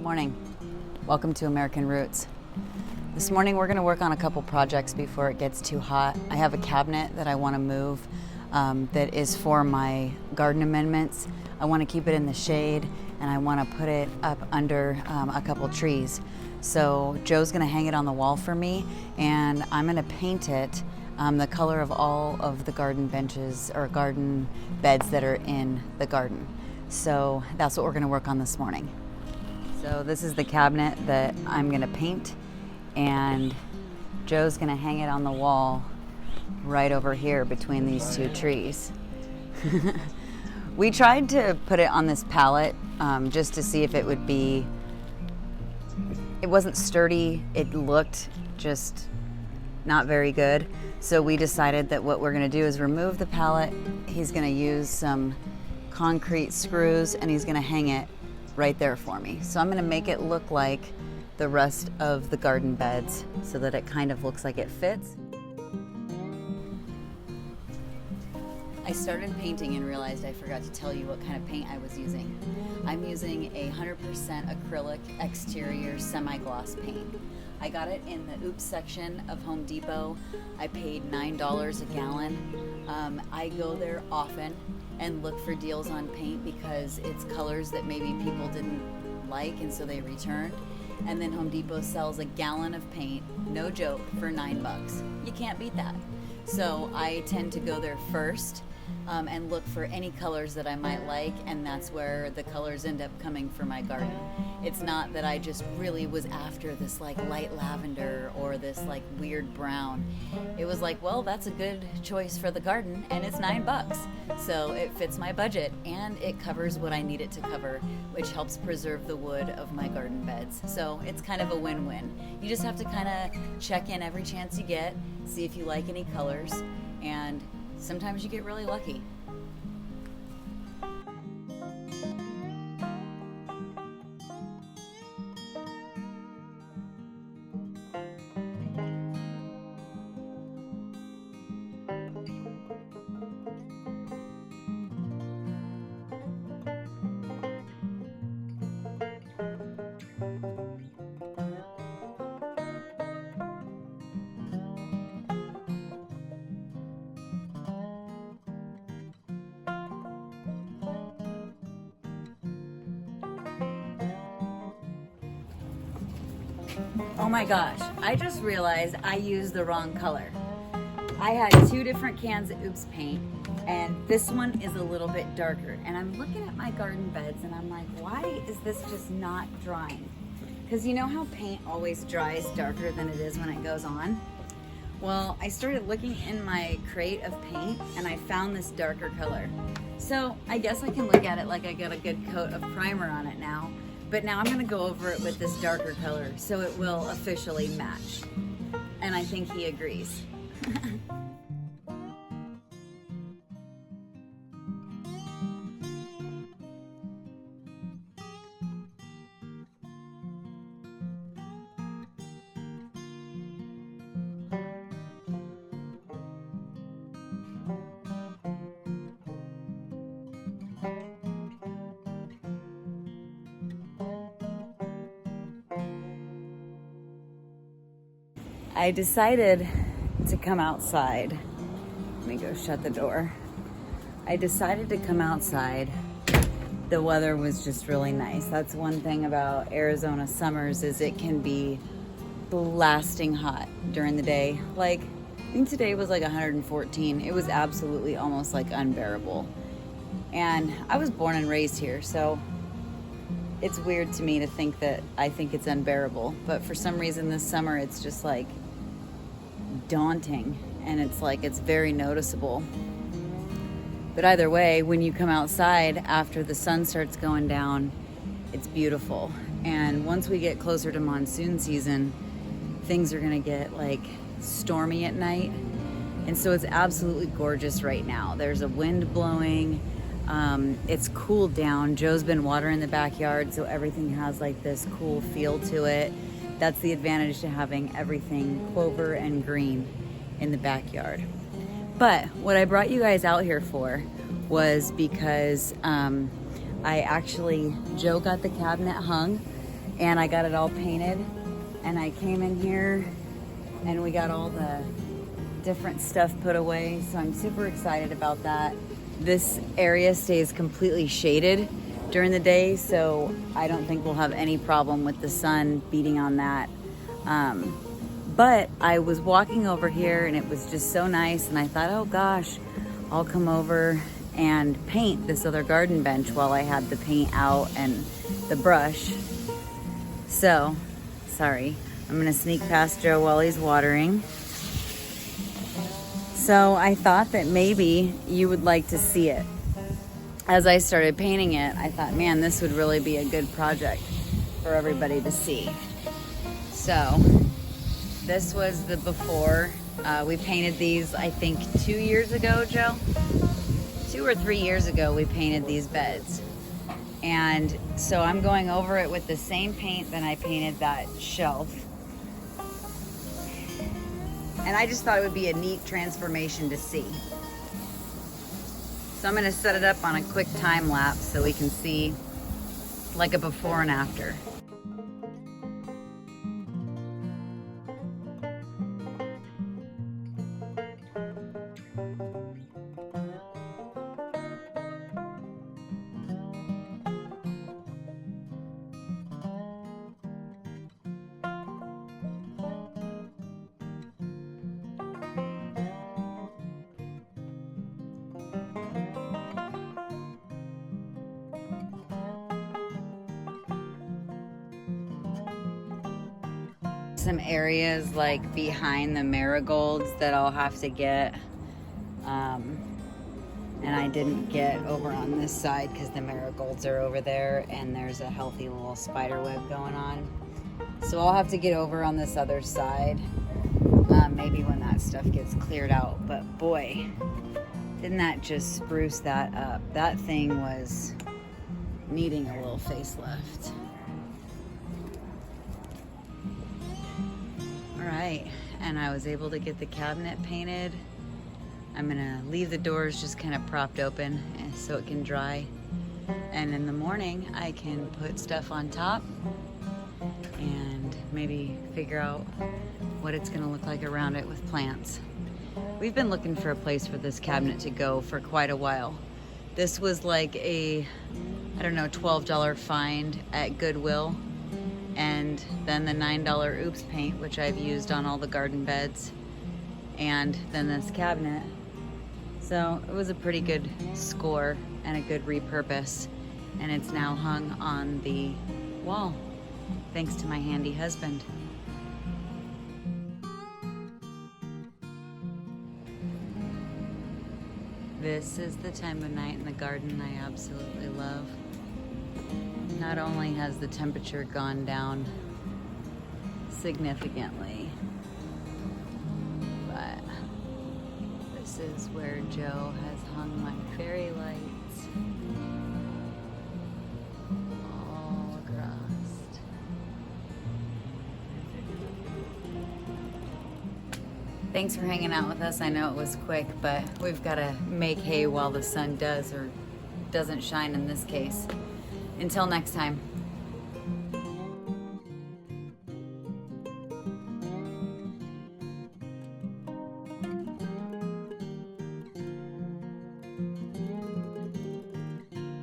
Morning. Welcome to American Roots. This morning we're going to work on a couple projects before it gets too hot. I have a cabinet that I want to move that is for my garden amendments. I want to keep it in the shade and I want to put it up under a couple trees. So Joe's going to hang it on the wall for me and I'm going to paint it the color of all of the garden benches or garden beds that are in the garden. So that's what we're going to work on this morning. So this is the cabinet that I'm gonna paint and Joe's gonna hang it on the wall right over here between these two trees. We tried to put it on this pallet just to see if it would be, it wasn't sturdy, it looked just not very good. So we decided that what we're gonna do is remove the pallet, he's gonna use some concrete screws and he's gonna hang it right there for me. So I'm gonna make it look like the rest of the garden beds so that it kind of looks like it fits. I started painting and realized I forgot to tell you what kind of paint I was using. I'm using a 100% acrylic exterior semi-gloss paint. I got it in the Oops section of Home Depot. I paid $9 a gallon. I go there often and look for deals on paint because it's colors that maybe people didn't like and so they returned. And then Home Depot sells a gallon of paint, no joke, for $9. You can't beat that. So I tend to go there first and look for any colors that I might like, and that's where the colors end up coming for my garden. It's not that I just really was after this like light lavender or this like weird brown. It was like, well, that's a good choice for the garden and it's $9. So it fits my budget and it covers what I need it to cover, which helps preserve the wood of my garden beds. So it's kind of a win-win. You just have to kind of check in every chance you get, see if you like any colors, and sometimes you get really lucky. Oh my gosh, I just realized I used the wrong color. I had two different cans of Oops paint and this one is a little bit darker. And I'm looking at my garden beds and I'm like, why is this just not drying? Because you know how paint always dries darker than it is when it goes on? Well, I started looking in my crate of paint and I found this darker color. So I guess I can look at it like I got a good coat of primer on it now. But now I'm gonna go over it with this darker color so it will officially match. And I think he agrees. I decided to come outside. Let me go shut the door. I decided to come outside. The weather was just really nice. That's one thing about Arizona summers is it can be blasting hot during the day. Like, I think today was like 114. It was absolutely almost like unbearable. And I was born and raised here, so it's weird to me to think that I think it's unbearable. But for some reason this summer it's just like daunting and it's like it's very noticeable. But either way, when you come outside after the sun starts going down, it's beautiful. And once we get closer to monsoon season, things are gonna get like stormy at night. And so it's absolutely gorgeous right now. There's a wind blowing. It's cooled down. Joe's been watering the backyard, so everything has like this cool feel to it. That's the advantage to having everything clover and green in the backyard. But what I brought you guys out here for was because Joe got the cabinet hung and I got it all painted, and I came in here and we got all the different stuff put away, so I'm super excited about that. This area stays completely shaded during the day, so I don't think we'll have any problem with the sun beating on that. But I was walking over here and it was just so nice, and I thought, oh gosh, I'll come over and paint this other garden bench while I had the paint out and the brush. So, sorry, I'm gonna sneak past Joe while he's watering. So I thought that maybe you would like to see it. As I started painting it, I thought, man, this would really be a good project for everybody to see. So this was the before. We painted these, I think, 2 years ago, Joe? 2 or 3 years ago, we painted these beds. And so I'm going over it with the same paint that I painted that shelf. And I just thought it would be a neat transformation to see. So I'm gonna set it up on a quick time lapse so we can see like a before and after. Some areas like behind the marigolds that I'll have to get, and I didn't get over on this side because the marigolds are over there and there's a healthy little spider web going on. So I'll have to get over on this other side, maybe when that stuff gets cleared out. But boy, didn't that just spruce that up. That thing was needing a little facelift. Right, and I was able to get the cabinet painted. I'm gonna leave the doors just kind of propped open so it can dry, and in the morning I can put stuff on top and maybe figure out what it's gonna look like around it with plants. We've been looking for a place for this cabinet to go for quite a while. This was like a, I don't know, $12 find at Goodwill. And then the $9 Oops paint, which I've used on all the garden beds, and then this cabinet. So it was a pretty good score and a good repurpose, and it's now hung on the wall, thanks to my handy husband. This is the time of night in the garden I absolutely love. Not only has the temperature gone down significantly, but this is where Joe has hung my fairy lights all across. Thanks for hanging out with us. I know it was quick, but we've got to make hay while the sun does or doesn't shine in this case. Until next time.